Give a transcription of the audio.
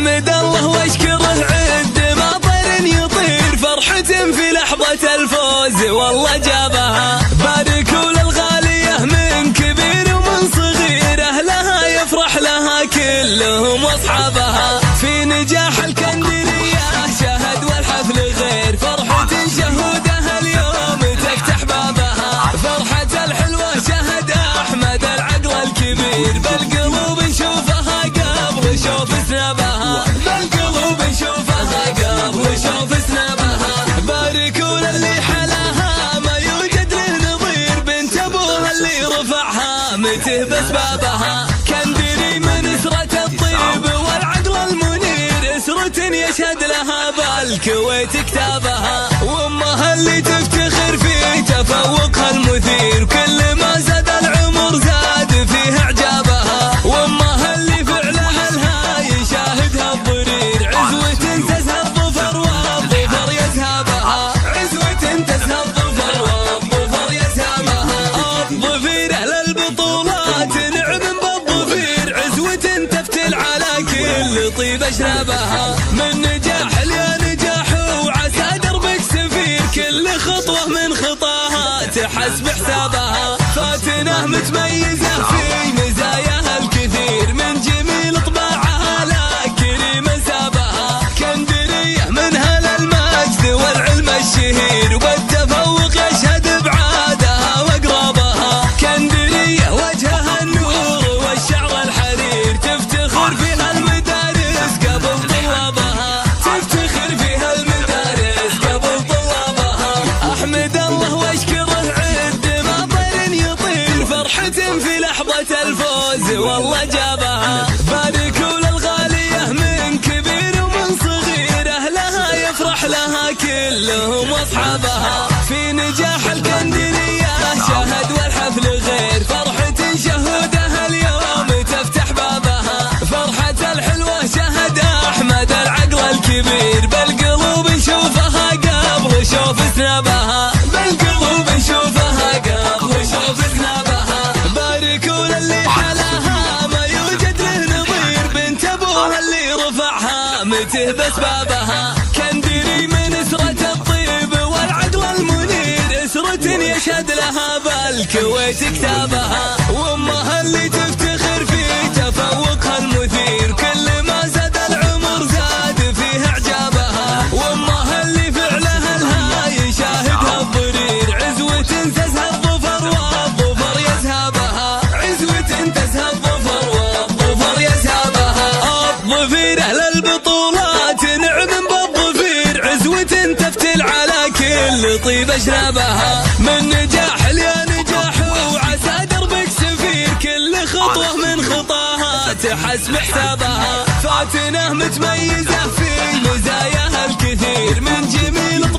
احمد الله واشكره عد ما طير يطير فرحة في لحظة الفوز والله جابها. باركوا للغالية من كبير ومن صغير اهلها يفرح لها كلهم واصحابها. في نجاح الكندرية شهد والحفل غير فرحة شهودها اليوم تفتح بابها. فرحة الحلوة شهد احمد العقل الكبير بالقلوب نشوفها قبل شوف سنابها. بالقلوب نشوفها قبل شوف سنابها. باركوا للي حلاها ما يوجد له نظير بنت ابوها اللي رفعها مته بسبابها. كندري من اسرة الطيب والعقل المنير اسرة يشهد لها بالكويت كتابها. وامها اللي تفتخر في تفوقها المثير كل ما زاد العمر زاد فيها اعجابها. وامها اللي فعلها لها يشاهدها الضرير عزوة تزهى الظفر والظفر يذهبها. عزوة تزهى الظفر والظفر يذهبها. الظفير اهل البطولات نعم بالظفير عزوة تفتل على كل طيب اشربها. من نجاح لنجاح وعسى دربك سفير كل خطوة من خطاها تحسب حسابها. فاتنة متميزة في مزاياها الكثير من جميل طباعها لا كريم سابها. كندرية منها للمجد والعلم الشهير وبالتفوق يشهد بعادها واقرابها. كندرية وجهها النور والشعر الحرير تفتخر فيها المدارس قبل طلابها. تفتخر فيها المدارس قبل طلابها. احمد الله واشكره عد ما طير يطير فرحة في لحظة الفوز والله جابها. باركوا للغالية من كبير ومن صغير اهلها يفرح لها كلهم واصحابها. في نجاح الكندرية شهد والحفل غير فرحة شهودها اليوم تفتح بابها. فرحة الحلوة شهد احمد العقل الكبير بالقلوب نشوفها قبل شوف سنابها. بالقلوب نشوفها قبل شوف سنابها. باركوا للي حلاها ما يوجد له نظير بنت ابوها اللي رفعها مته بسبابها. كندري من اسرة الطيب والعقل المنير اسرة يشهد لها بالكويت كتابها. وامها اللي تفتخر في تفوقها المثير كل ما زاد العمر زاد فيها اعجابها. وامها اللي فعلها لها يشاهدها الضرير عزوة تزهى الظفر والظفر يذهبها. عزوة تزهى الظفر والظفر يذهبها. الظفير اهل البطولات نعم بالظفير عزوة تفتل على كل طيب اشربها. من نجاح لنجاح وعسى دربك سفير كل خطوة من خطاها تحسب حسابها. فاتنة متميزة في مزاياها الكثير من جميل